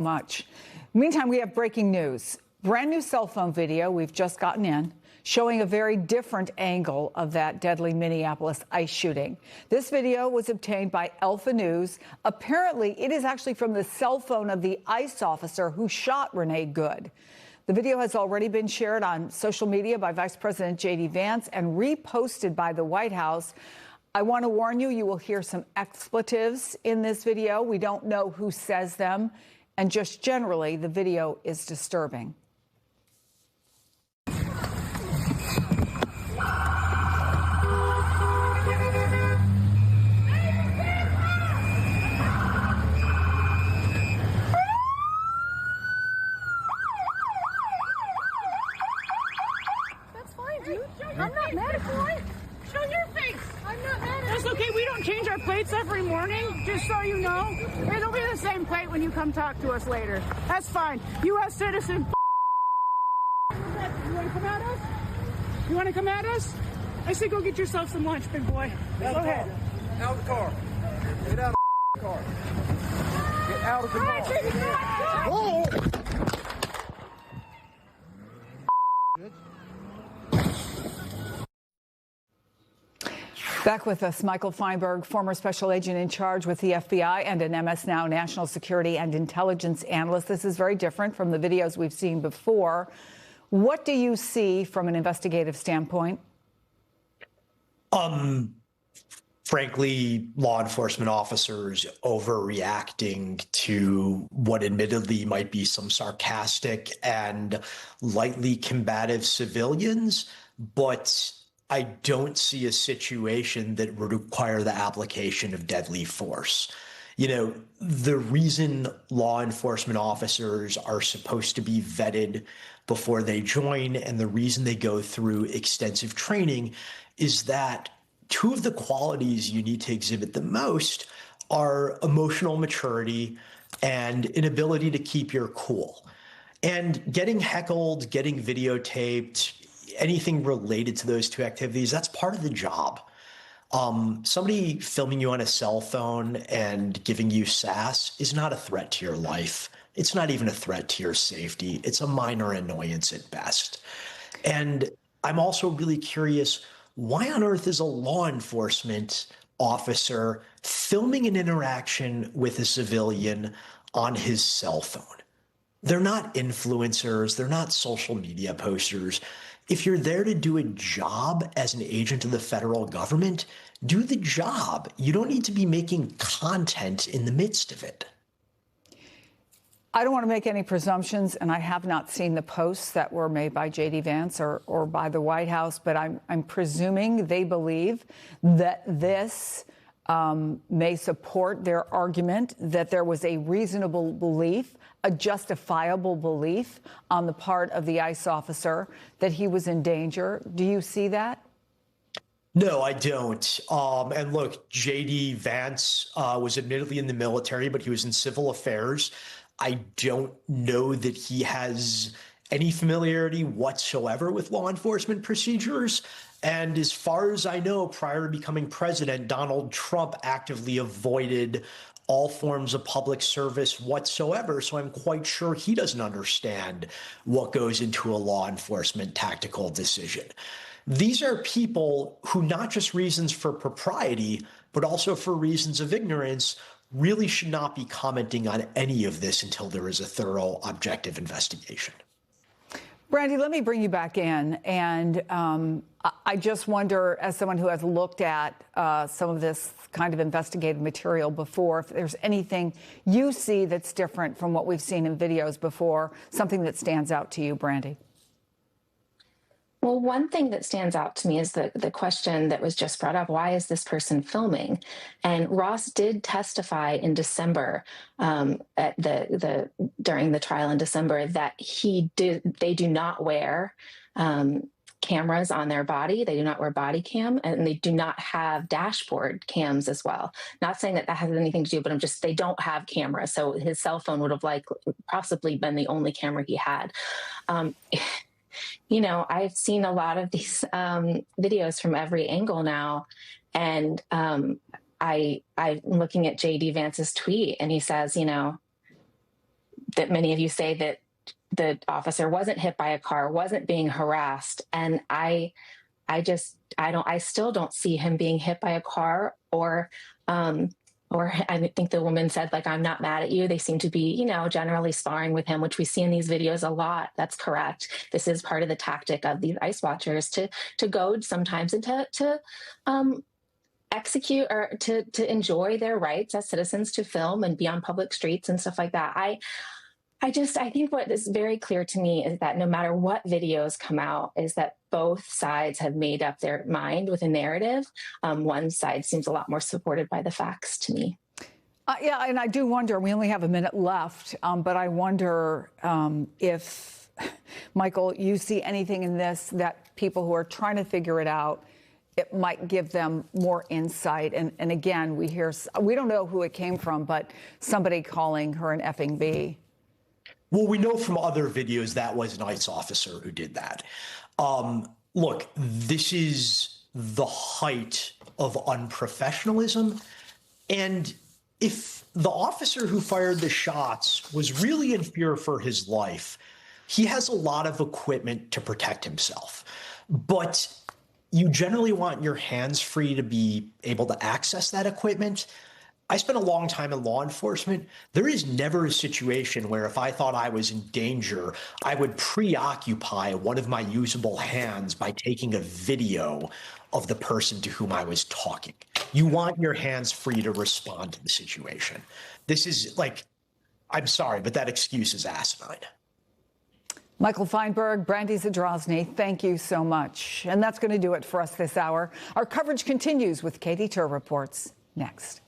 Much. Meantime, we have breaking news. Brand new cell phone video we've just gotten in showing a very different angle of that deadly Minneapolis ICE shooting. This video was obtained by Alpha News. Apparently, it is actually from the cell phone of the ICE officer who shot Renee Good. The video has already been shared on social media by Vice President J.D. Vance and reposted by the White House. I want to warn you, you will hear some expletives in this video. We don't know who says them. And just generally, the video is disturbing. That's fine, dude. I'm not mad at you. Show your face. I'm not mad at you. That's okay. We don't change our plates every morning, just so you know. It'll be the same plate when you come talk to us later. That's fine. U.S. citizen. You want to come at us? You want to come at us? I say go get yourself some lunch, big boy. Go ahead. Out of the car. Get out of the car. Get out of the car. Whoa! Back with us, Michael Feinberg, former special agent in charge with the FBI and an MS Now national security and intelligence analyst. This is very different from the videos we've seen before. What do you see from an investigative standpoint? Frankly, law enforcement officers overreacting to what admittedly might be some sarcastic and lightly combative civilians, but I don't see a situation that would require the application of deadly force. You know, the reason law enforcement officers are supposed to be vetted before they join and the reason they go through extensive training is that two of the qualities you need to exhibit the most are emotional maturity and an ability to keep your cool. And getting heckled, getting videotaped, anything related to those two activities, that's part of the job. Somebody filming you on a cell phone and giving you sass is not a threat to your life. It's not even a threat to your safety. It's a minor annoyance at best. And I'm also really curious, why on earth is a law enforcement officer filming an interaction with a civilian on his cell phone? They're not influencers. They're not social media posters. If you're there to do a job as an agent of the federal government, do the job. You don't need to be making content in the midst of it. I don't want to make any presumptions, and I have not seen the posts that were made by J.D. Vance or by the White House, but I'm presuming they believe that this may support their argument that there was a reasonable belief, a justifiable belief on the part of the ICE officer that he was in danger. Do you see that? No, I don't. And look, J.D. Vance was admittedly in the military, but he was in civil affairs. I don't know that he has any familiarity whatsoever with law enforcement procedures. And as far as I know, prior to becoming president, Donald Trump actively avoided all forms of public service whatsoever. So I'm quite sure he doesn't understand what goes into a law enforcement tactical decision. These are people who, not just reasons for propriety, but also for reasons of ignorance, really should not be commenting on any of this until there is a thorough, objective investigation. Brandy, let me bring you back in. And I just wonder, as someone who has looked at some of this kind of investigative material before, if there's anything you see that's different from what we've seen in videos before, something that stands out to you, Brandy. Well, one thing that stands out to me is the question that was just brought up: why is this person filming? And Ross did testify in December at during the trial in December that they do not wear cameras on their body. They do not wear body cam, and they do not have dashboard cams as well. Not saying that has anything to do, but they don't have cameras. So his cell phone would have possibly been the only camera he had. You know, I've seen a lot of these videos from every angle now, and I'm looking at J.D. Vance's tweet, and he says, you know, that many of you say that the officer wasn't hit by a car, wasn't being harassed. And I still don't see him being hit by a car or I think the woman said, like, I'm not mad at you. They seem to be, generally sparring with him, which we see in these videos a lot. That's correct. This is part of the tactic of these ICE watchers to goad sometimes and to execute or to enjoy their rights as citizens to film and be on public streets and stuff like that. I think what is very clear to me is that no matter what videos come out, is that both sides have made up their mind with a narrative. One side seems a lot more supported by the facts to me. Yeah, and I do wonder, we only have a minute left, but I wonder if, Michael, you see anything in this that people who are trying to figure it out, it might give them more insight. And again, we don't know who it came from, but somebody calling her an effing B. Well, we know from other videos that was an ICE officer who did that. Look, this is the height of unprofessionalism. And if the officer who fired the shots was really in fear for his life, he has a lot of equipment to protect himself. But you generally want your hands free to be able to access that equipment. I spent a long time in law enforcement. There is never a situation where if I thought I was in danger, I would preoccupy one of my usable hands by taking a video of the person to whom I was talking. You want your hands free to respond to the situation. This is like, I'm sorry, but that excuse is asinine. Michael Feinberg, Brandy Zadrozny, thank you so much. And that's going to do it for us this hour. Our coverage continues with Katie Tur reports next.